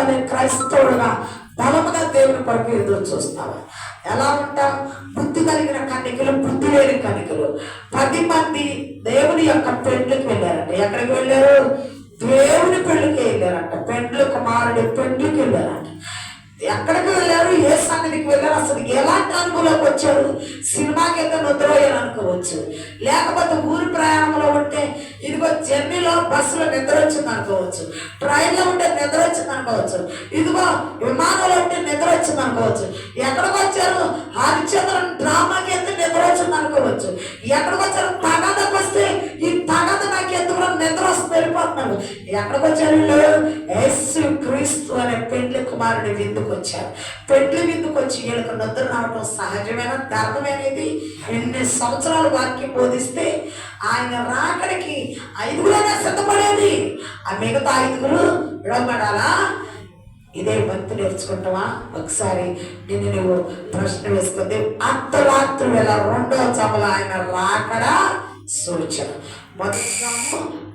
అనే క్రైస్తవుడుగా బలముగా దేవుని కొరకు ఎదురు చూస్తావా? ఎలా ఉంటావు? బుద్ధి కలిగిన కన్యకలు, బుద్ధి లేని కన్యకలు 10 మంది దేవుని యొక్క పెండ్లికి వెళ్ళారంట. ఎక్కడికి వెళ్ళారు? దేవుని పెళ్లికి వెళ్ళారంట. పెండ్లు కుమారుడి పెండ్లికి వెళ్ళారంట. ఎక్కడికి వెళ్ళారు? ఏ సన్నిధికి వెళ్ళారు? అసలు ఎలాంటి అనుభవంలోకి వచ్చారు? సినిమాకి వెళ్తే నిద్రపోయారు అనుకోవచ్చు, లేకపోతే ఊరి ప్రయాణంలో ఉంటే ఇదిగో జర్నీలో బస్సులో నిద్ర వచ్చింది అనుకోవచ్చు, ట్రైన్లో ఉంటే నిద్ర వచ్చింది అనుకోవచ్చు, ఇదిగో విమానంలో ఉంటే నిద్ర వచ్చింది అనుకోవచ్చు. ఎక్కడికి వచ్చారు? హరిచంద్రన్ డ్రామాకి వెళ్తే నిద్ర వచ్చింది అనుకోవచ్చు. ఎక్కడికి వచ్చారు? తగదకు వస్తే ఈ తగద నాకు ఎందుకు నిద్ర వస్తుంది వెళ్ళిపోతున్నాను. ఎక్కడికి వచ్చారు? యేసు క్రీస్తు అనే పెండ్లి కుమారుడి విందుకు వచ్చారు. పెండ్లి విందుకు వచ్చి వీళ్ళకి నిద్ర రావడం సహజమైన ధర్మమైనది. ఎన్ని సంవత్సరాలు వాక్యం బోధిస్తే ఆయన రాకడికి 5గురైనా సిద్ధపడేది. ఆ మిగతా 5గురు విడవబడాలా? ఇదే భక్తి నేర్చుకుంటావా? ఒకసారి నిన్ను నువ్వు ప్రశ్న వేసుకుంది. అర్ధరాత్రి వేళ 2వ జాములో ఆయన రాకడ సూచన. మొదటి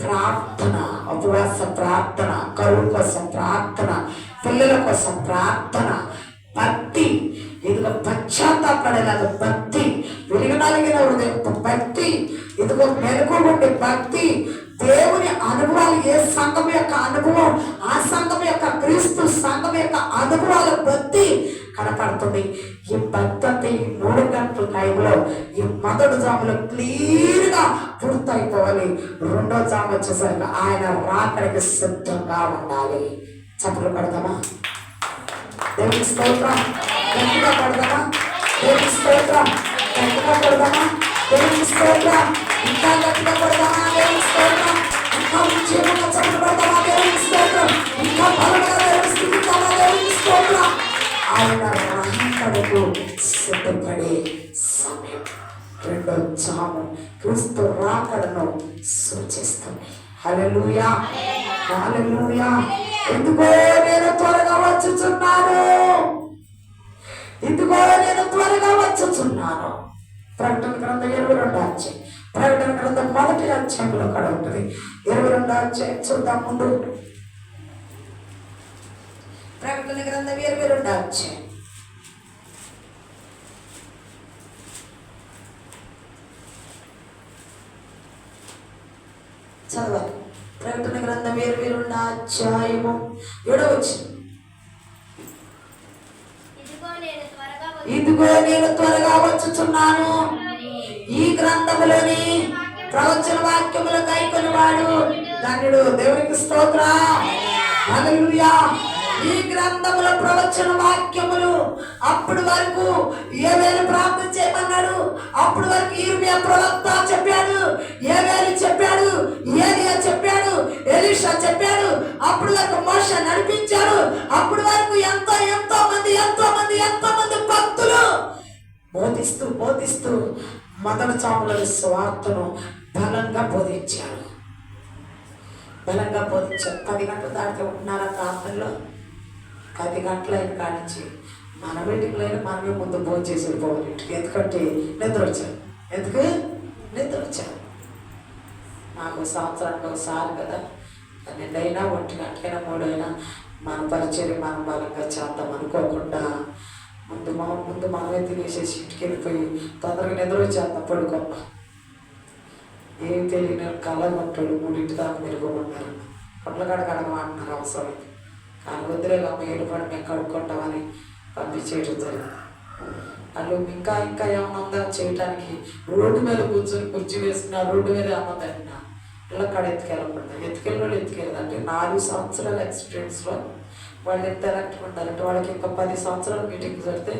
ప్రార్థన, ఉపవాస ప్రార్థన, కరువు కోసం ప్రార్థన, పిల్లల కోసం ప్రార్థన, భక్తి, ఇదిగో పశ్చాత్తాపడేలాగా భక్తి, వెలుగునలిగిన హృదయం భక్తి, ఇదిగో మెరుగుండి భక్తి, దేవుని అనుభవాలు. ఏ సంఘం యొక్క అనుభవం ఆ సంఘం యొక్క క్రీస్తు సంఘం యొక్క అనుభవాల భక్తి కనపడుతుంది. ఈ భక్తి 3 గంటల టైంలో ఈ మొదటి జాములో క్లియర్గా పూర్తయిపోవాలి. 2వ జాము వచ్చేసరికి ఆయన రాకడికి సిద్ధంగా ఉండాలి. చప్పట్లు పడదామా? దేవుని స్తోత్రం. గట్టిగా పడదామా? దేవుని స్తోత్రం. గట్టిగా పడదామా? దేవుని స్తోత్రం. ఇంకా గట్టిగా పడదామా? దేవుని స్తోత్రం. ఇంకా ఉద్యోగంగా చప్పట్లు పడదామా? దేవుని స్తోత్రం. ఇంకా బలంగా దేవుని స్థితిగా దేవుని స్తోత్రం. ఆయన రాకడకు సిద్ధపడే సమయం 2వ జాము క్రీస్తు రాకడను సూచిస్తుంది. హల్లెలూయా, హల్లెలూయా. ఎందుకో నేను త్వరగా వచ్చుచున్నాను, ఎందుకో నేను త్వరగా వచ్చుచున్నాను. ప్రకటన గ్రంథం 22వ అధ్యాయం, ప్రకటన గ్రంథం 1వ అధ్యాయంలో కూడా ఉంటుంది. 22వ అధ్యాయం చూద్దాం. ముందు ప్రకటన గ్రంథం 22వ అధ్యాయం చదవాలి. ప్రకటన గ్రంథం 22వ అధ్యాయము 7వ వచనం. ఇదిగో నేను త్వరగా వచ్చుచున్నాను. ఈ గ్రంథములోని ప్రవచన వాక్యముల కైకొనివాడు ధన్యుడు. దేవునికి స్తోత్రం. హల్లెలూయా. ఈ గ్రంథముల ప్రవచన వాక్యములు అప్పుడు వరకు యోవేలు ప్రార్థన చేయమన్నాడు. అప్పుడు వరకు యిర్మీయా ప్రవక్త చెప్పాడు, యోవేలు చెప్పాడు, ఏలీయా చెప్పాడు, ఎలీషా చెప్పాడు. అప్పుడు వరకు మోషే నడిపించాడు. అప్పుడు వరకు ఎంతో మంది భక్తులు బోధిస్తూ మొదటి జాముల స్వార్థను బలంగా బోధించారు. 10 గంటలు దాటితే ఉంటున్నారా ప్రార్థనలో? 10 గంటలైన కానించి మన మీటింగ్లైనా మనమే ముందు భోజనం చేసి వెళ్ళిపోవాలి ఇంటికి. ఎందుకంటే నిద్ర వచ్చాను. నాకు సంవత్సరానికి ఒకసారి కదా, 12 అయినా 1 గంటలైనా 3 అయినా మన పరిచయం మనం బలంగా చేద్దాం అనుకోకుండా ముందు మనమే తినేసేసి ఇంటికి వెళ్ళిపోయి తొందరగా నిద్ర వచ్చేద్దాం, పడుకోమ్మా. ఏం తెలియని కళ్ళగొట్టాడు 3 దాకా మెరుగుకున్నారు. పొట్ల కడగమంటున్నారు అవసరం. కానీ వద్దులే అమ్మ ఏడుపడి మేము కడుక్కుంటామని పంపించేయడం జరిగింది. వాళ్ళు ఇంకా ఏమన్నా ఉందా చేయటానికి? రోడ్డు మీద కూర్చొని కుర్చీ వేసుకుని ఆ రోడ్డు మీద అమ్మదండి ఇళ్ళ కాడ ఎత్తుకెళ్ళకుండా ఎత్తుకెళ్ళదంటే 4 సంవత్సరాల ఎక్స్పీరియన్స్లో వాళ్ళు ఎంత ఎలక్ట్గా ఉంటారంటే వాళ్ళకి ఇంకా 10 సంవత్సరాల మీటింగ్ జరిగితే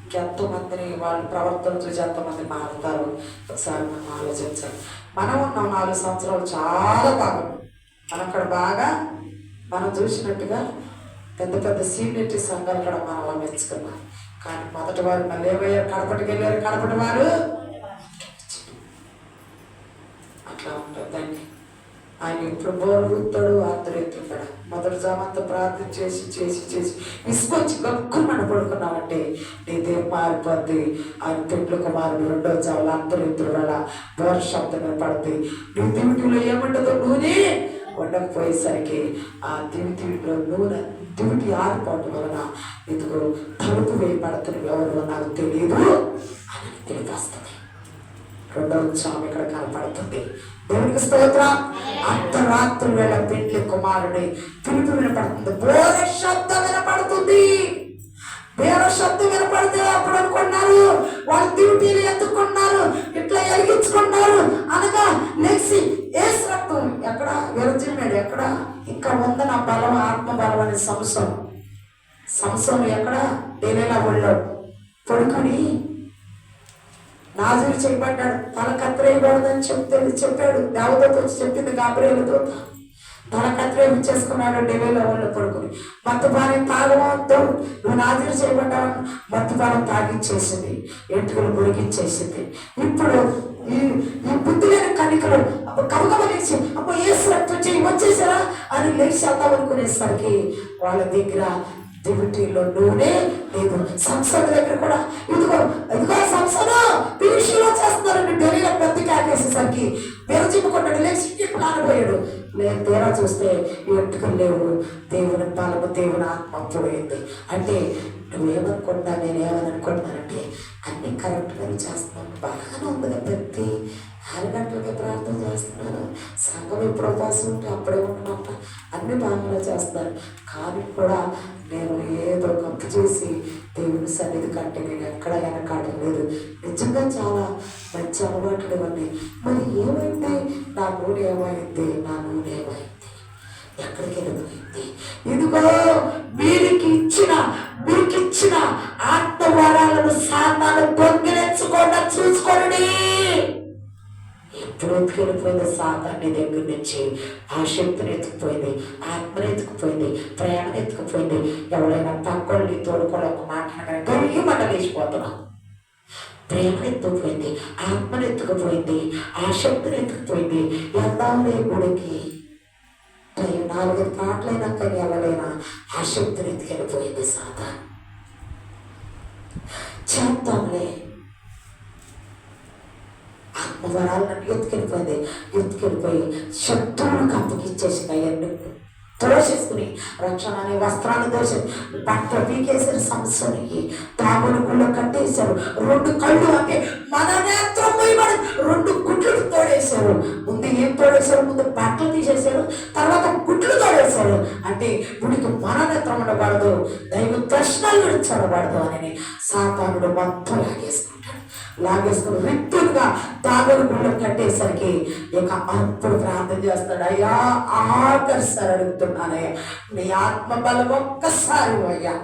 ఇంకెంతోమందిని వాళ్ళ ప్రవర్తన చూసి ఎంతమంది మారుతారు. ఒకసారి మనం ఆలోచించాలి. మనం ఉన్నాం 4 సంవత్సరాలు చాలా బాగుంది. మనం అక్కడ బాగా మనం చూసినట్టుగా పెద్ద సీనియర్టీ సంఘాలు కూడా మనం మెచ్చుకున్నాం. కానీ మొదటి వారు మళ్ళీ ఏమయ్యారు? కడపటికి వెళ్ళారు. కడపటి వారు అట్లా ఉంటుందండి. ఆయన ఇప్పుడు బోరుగుతాడు, అర్ధరేతులు కూడా. మొదటి జామంతా ప్రార్థన చేసి విసుకొచ్చి గక్కుమని పడుకున్నామంటే నీ దేవు మారిపోద్ది. ఆయన పెండ్లి కుమారుడు 2వ జాములు అర్ధరేతులు వల్ల బోర శబ్దం పడుతుంది. నీ దివిటిలో ఏముండదు? నూనె ఉండకపోయేసరికి ఆ దివిటిలో నూనె దివిటి ఆరిపోవటం వలన ఇదిగో తలుపు వేయబడుతున్న ఎవరు నాకు తెలియదు అని తెలియస్తుంది. రెండవ ఉత్సవం ఇక్కడ కనపడుతుంది. దేవునికి స్తోత్రం. అర్ధరాత్రి వేళ పెండ్లి కుమారుడి పిలుపు వినపడుతుంది, బోర శబ్దం వినపడుతుంది. బేర శబ్దం వినపడితే అప్పుడు అనుకున్నారు వాళ్ళు డ్యూటీలు ఎత్తుకున్నారు, ఇట్లా ఎలిగించుకున్నారు అనగా లేచి ఏసు రక్తం ఎక్కడ విరజిమ్మాడు, ఎక్కడ ఇంకా ఉంది నా బలం, ఆత్మ బలం అనే సంసం ఎక్కడ దేనేలా ఒళ్ళో పడుకొని నాజులు చేయబడ్డాడు. తల కత్తిరేయకూడదని చెప్పాడు దేవదూత వచ్చి చెప్పింది, గాబ్రియేలు తల కత్తిరేయించేసుకున్నాడు డెవేలో వాళ్ళు పడుకుని. మత్తుపానం తాగవద్దు, నువ్వు నాజులు చేయబడ్డావు, మత్తుపానం తాగిచ్చేసింది, ఎంటుకలు మురిగిచ్చేసింది. ఇప్పుడు ఈ బుద్ధి లేని కనికలు కమకమలేసి అప్పుడు ఏసు రక్తం చేయి వచ్చేసారా అని లేచి వెళ్దాం అనుకునేసరికి వాళ్ళ దగ్గర దివిటీలో నూనె లేదు. సంసద దగ్గర కూడా ఇదిగో సంసను పిలిషిలో చేస్తున్నారండి. డెలీలో పెద్ద కాకేసేసరికి బెరజిమ్ముకున్నాడు, లేచి ఇప్పుడు ఆనబోయాడు. లేదు తీరా చూస్తే ఎంటుకలు లేవు. దేవుని బలము, దేవుని ఆత్మ పోయింది. అంటే నువ్వేమనుకుంటా, నేనేమని అనుకుంటున్నానంటే అన్ని కరెక్ట్గానే చేస్తున్నాను, బాగానే ఉంది కదా. ప్రతి 6 గంటలకే ప్రార్థన చేస్తున్నాను, సంఘం ఎప్పుడు అవకాశం ఉంటే అప్పుడే ఉంటున్నట్ట, అన్ని బాగానే చేస్తున్నారు. కానీ కూడా నేను ఏదో గొప్ప చేసి దేవుని సన్నిధి కంటే నేను ఎక్కడ వెనకాడడం లేదు. నిజంగా చాలా మంచి అలవాట్లు ఇవన్నీ. మరి ఏమైంది? నా నూనె ఏమైంది? ఎక్కడికి వెళ్ళిపోయింది? ఇదిగో మీకు ఇచ్చిన ఆత్మవరాలను సాతాను దొంగిలించకుండా చూసుకోండి. ఎప్పుడు ఎత్తుకెళ్ళిపోయింది సాతాన్ని దగ్గర నుంచి? ఆ శక్తిని ఎత్తుకుపోయింది, ఆత్మని ఎత్తుకుపోయింది, ప్రేమను ఎత్తుకుపోయింది. ఎవరైనా పక్కోళ్ళని తోడుకోవడం ఒక మాట గొయ్యి మంట వేసిపోతున్నాం. ప్రేమను ఎత్తుకుపోయింది, ఆత్మను ఎత్తుకుపోయింది, ఆ శక్తిని ఎత్తుకుపోయింది. ఎందాలే గుడికి 4 పాటలైనా కానీ ఎవరైనా ఆ శక్తిని ఎత్తుకెళ్ళిపోయింది సాతాను. చేద్దాంలే, ఆత్మవరాలను ఎత్తుకెళ్ళిపోయి శత్రువులకు అప్పగిచ్చేసింది. అవన్నీ తోసేసుకుని రక్షణ అనే వస్త్రాన్ని దోసి బట్టలు పీకేసారు. సంసోనికి తాగుడు గుళ్ళు కట్టేశారు. 2 కళ్ళు అంటే మన నేత్రం పోయబడి 2 గుడ్లు తోడేశారు. ముందు ఏం తోడేశారు? ముందు బట్టలు తీసేశారు, తర్వాత గుడ్లు తోడేశారు. అంటే వీడికి మన నేత్రం ఉండకూడదు, దైవ దర్శనాలు విడిచబడదు అని సాతానుడు మొత్తం లాగేసుకుని రిక్తుగా తాగుడు గుళ్ళు కట్టేసరికి ఇక అప్పుడు ప్రార్థన చేస్తాడు, అయ్యా ఆఖరిసారి అడుగుతున్నానయ్యా, నీ ఆత్మ బలం ఒక్కసారి అయ్యా.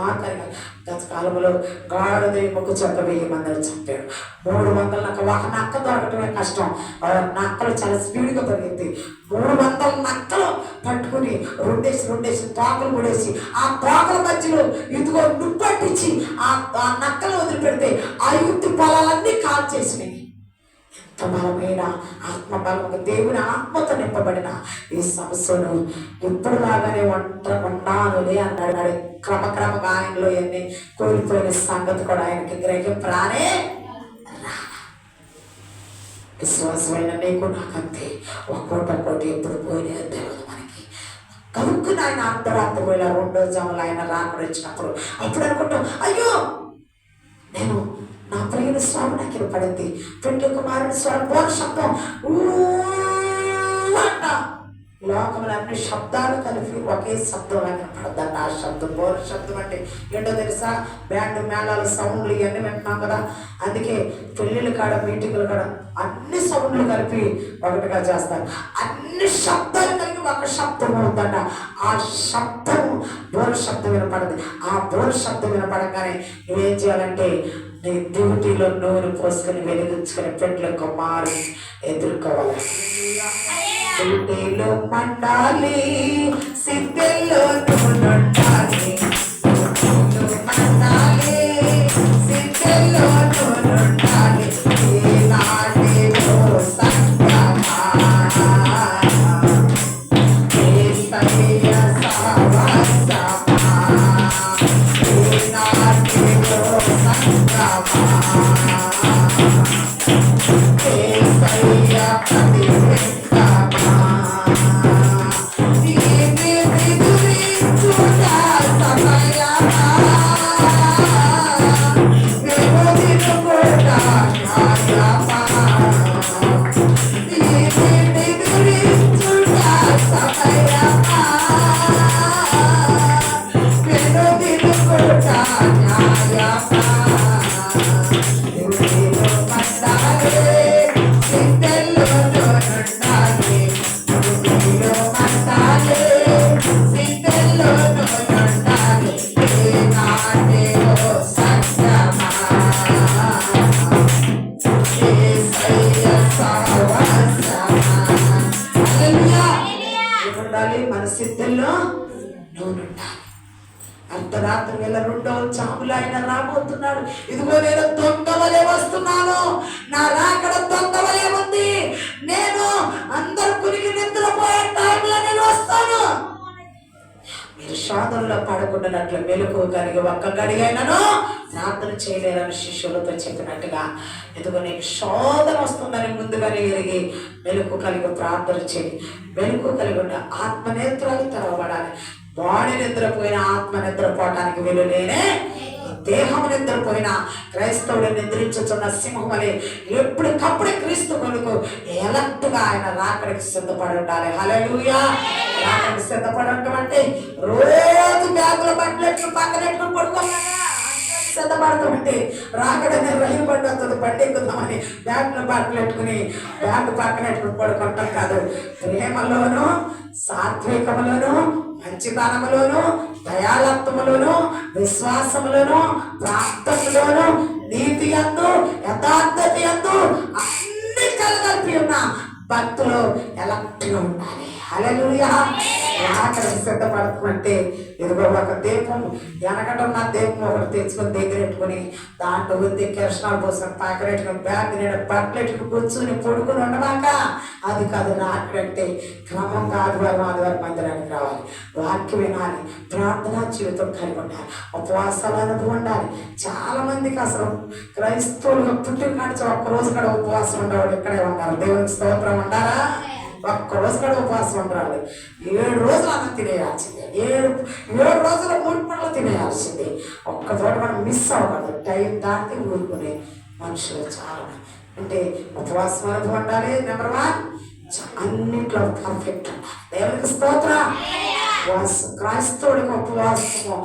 ఆఖరిగా గత కాలంలో గాడిద మొక్కు చెక్క వేయమని చెప్పాడు. 300 ఒక నక్క దొరకటమే కష్టం. నక్కలు చాలా స్పీడ్గా పరిగెత్తి 300 నక్కలు పట్టుకుని రెండేసి తోకలు కూడేసి ఆ తోకల మధ్యలో ఇదిగో నుప్పట్టించి ఆ నక్కలు వదిలిపెడితే ఆ యుద్ధ పొలాలన్నీ కాల్చేసినాయి. ఎంత బలమైన ఆత్మబలం, దేవుని ఆత్మతో నింపబడిన ఈ సంస్థను ఇప్పుడు లాగానే ఉన్నానులే అన్నాడు. క్రమక్రమంగా ఆయనలో ఎన్ని కోల్పోయిన సంగతి కూడా ఆయనకి గ్రహింపు రానే. విశ్వాసమైన నీకు నాకంతే ఒక్కోటి ఎప్పుడు పోయినా తెలియదు మనకి. కనుక్కుని ఆయన అర్ధరాత్రి వేళ 2వ జాములు ఆయన రాకుండా వచ్చినప్పుడు అప్పుడు అనుకుంటాం, అయ్యో నేను నా ప్రియుని స్వామి నాకు పడింది. పెండ్లి కుమారుని స్వరం బోర శబ్దం అంట. లోకంలో అన్ని శబ్దాలు కలిపి ఒకే శబ్దం వినపడద్దండి. ఆ శబ్దం బోర శబ్దం అంటే ఏంటో తెలుసా? బ్యాండ్ మేళాలు సౌండ్లు ఇవన్నీ వింటున్నాం కదా. అందుకే పెళ్ళిళ్ళు కాడ మీటింగులు కాడ అన్ని సౌండ్లు కలిపి ఒకటిగా చేస్తారు. అన్ని శబ్దాలు కలిపి ఒక శబ్దం అవుతుందంట. ఆ శబ్దం బోర శబ్దం వినపడదు. ఆ బోర శబ్దం వినపడగానే నువ్వేం చేయాలంటే నీ డ్యూటీలో నూనె పోసుకొని వెలిగించుకొని పెండ్లి కుమారు ఎదుర్కోవాలి. డ్యూటీలో మండాలి, సిద్ధంలో నూనెండాలి, మండాలి, సిద్ధంలో నూనెండాలి. ఏనాటిలో సంగమా ఏసయ్య సహవాసమా, ఏనాటిలో సంగమా ఏసయ్య ప్రతిష్ఠమా. ఉండాలి. అర్ధరాత్రి వేళ 2వ జాములో ఆయన రాబోతున్నాడు. ఇదిగో నేను దొంగ వలె వస్తున్నాను, నా రాకడ దొంగ వలె ఉంది. నేను అందరు కునికి నిద్రపోయే టైంలో నేను వస్తాను. మీరు శోధనలో పడకుండానట్లు మెలకు కలిగి ఒక్క గడిగైనాను ప్రార్థన చేయలేరని శిష్యులతో చెప్పినట్టుగా, ఎందుకు నీకు శోధన వస్తుందని ముందుగానే ఎరిగి మెలకు కలిగి ప్రార్థన చేయి. మెలకు కలిగి ఉండే ఆత్మనేత్రాలు తెరవబడాలి. బాడీ నిద్రపోయిన ఆత్మ నిద్రపోవటానికి వీలులేనే, దేహం నిద్రపోయిన క్రైస్తవుడు నిద్రించుతున్న సింహం వలె ఎప్పటికప్పుడు క్రీస్తు కొరకు ఎలక్ట్గా ఆయన రాకడికి సిద్ధపడి ఉండాలి. హల్లెలూయా. రాకడికి సిద్ధపడి ఉండటం అంటే రోజు బ్యాగుల బట్టలు పక్కనెట్టుకుని పడుకోవాలా? సిద్ధపడుతుంటే రాకడనే రైలు బండి వస్తుంది, బండి ఎక్కుదామని బ్యాగుల బట్టలు పెట్టుకుని బ్యాగ్ పక్కనెట్టుకుని పడుకుంటాం కాదు. ప్రేమలోను, సాత్వికములోను, మంచితనములోను, దయాలత్వములోను, విశ్వాసములోను, ప్రార్థనలోను, నీతి యందు, యథార్థత యందు అన్ని కలగలిపి ఉన్న భక్తులు ఎలక్ట్గా ఉండాలి. హల్లెలూయా. రాకడికి సిద్ధపడుతుంటే ఇదిగో ఒక దీపం, వెనకటున్న దీపం ఒకటి తెచ్చుకొని దగ్గర పెట్టుకుని దాంట్లో ఉంది కిరసనాలు పోసుకొని పక్కనెట్టుకుని బ్యాగ్ నేను బట్టలెట్టుకుని కూర్చుని పొడుకుని ఉండమాక. అది కాదు రాకడంటే. క్రమంగా ఆదివారం మందిరానికి రావాలి, వాక్యం వినాలి, ప్రార్థనా జీవితం కలిగి ఉండాలి, ఉపవాసాలు అనుభవం ఉండాలి. చాలా మందికి అసలు క్రైస్తవులుగా పుట్టిన కాడిచి ఒక్కరోజు కూడా ఉపవాసం ఉండేవాడు ఇక్కడే ఉన్నారు. దేవునికి స్తోత్రం. ఉండాలా? ఒక్కరోజు కూడా ఉపవాసం ఉండరాలి. 7 రోజులు అన్నం తినేయాల్సిందే. 7 రోజుల 3 పండ్లు తినేయాల్సిందే. ఒక్క చోట మనం మిస్ అవ్వకూడదు. టైం దాటి ఊరుకునే మనుషులు చాలా. అంటే ఉపవాసం అనుభవం ఉండాలి. నెంబర్ 1, అన్నింటిలో పర్ఫెక్ట్ ఉండాలి. దేవునికి స్తోత్రం. క్రైస్తవుడికి ఉపవాసము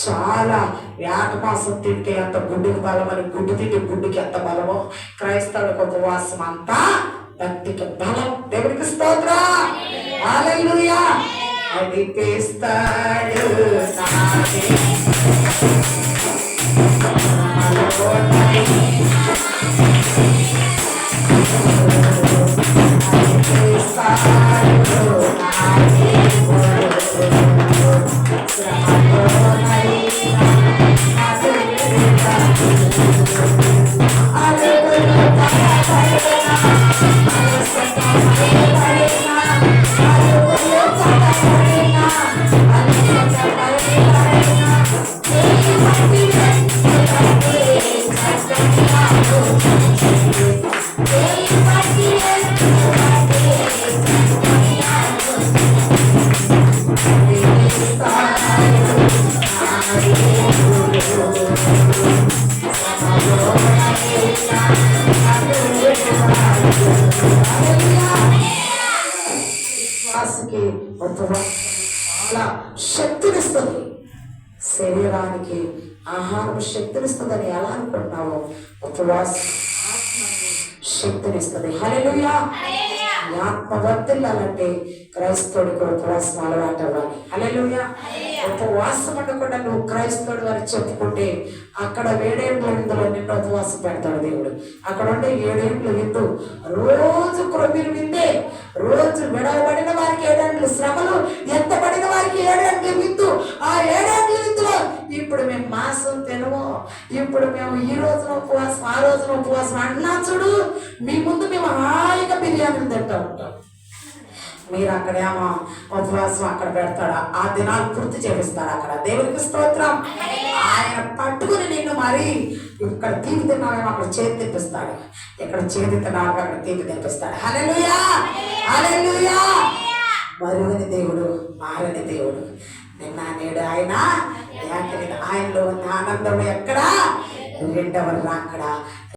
చాలా. వేట మాసం తింటే ఎంత గుడ్డుకి బలం అని, గుడ్డు తింటే గుడ్డుకి ఎంత బలమో క్రైస్తవుడికి ఉపవాసం అంతా భక్తికి బలం. దేవునికి స్తోత్రం. హల్లెలూయా. నడిపిస్తాడు విశ్వాసకి చాలా శక్తినిస్తుంది. శరీరానికి ఆహారం శక్తినిస్తుందని ఎలా అనుకుంటున్నావు? ఉపవాసం శక్తినిస్తుంది. హల్లెలూయా. ఆత్మ వర్ధిల్లాలంటే క్రైస్తవుడికి ఉపవాసం అలవాటు అవ్వాలి. హల్లెలూయా. ఉపవాసం ఉండకుండా నువ్వు క్రైస్తవుడు అని చెప్పుకుంటే అక్కడ 7 ఏళ్ళ విందులో నిన్ను ఉపవాసం పెడతాడు దేవుడు. అక్కడ ఉండే 7 ఏళ్ళు విందు, రోజు క్రొమ్మిలు విందే. రోజు విడవబడిన వారికి 7 ఏళ్ళు శ్రమలు, ఎత్తబడిన వారికి 7 ఏళ్ళు విందు. ఆ 7 ఏళ్ళ విందులో ఇప్పుడు మేము మాంసం తినము, ఇప్పుడు మేము ఈ రోజున ఉపవాసం, ఆ రోజున ఉపవాసం అన్నా చూడు. మీ ముందు మేము హాయిగా బిర్యానీలు తింటూ ఉంటాం. మీరు అక్కడేమో ఉపవాసం అక్కడ పెడతాడా? ఆ దినాలు పూర్తి చేపిస్తాడు అక్కడ. దేవునికి స్తోత్రం. ఆయన పట్టుకుని నిన్ను మరి ఇక్కడ తీపి తిన్నావేమో అక్కడ చేతి తెప్పిస్తాడు, ఇక్కడ చేతి తిన్నావు అక్కడ తీపి తెప్పిస్తాడు. హల్లెలూయా. హల్లెలూయా. మరువని దేవుడు, మారని దేవుడు. నిన్న నేడు ఆయన ఆయనలో ఉన్న ఆనందం ఎక్కడ? రెండవ రాకడ.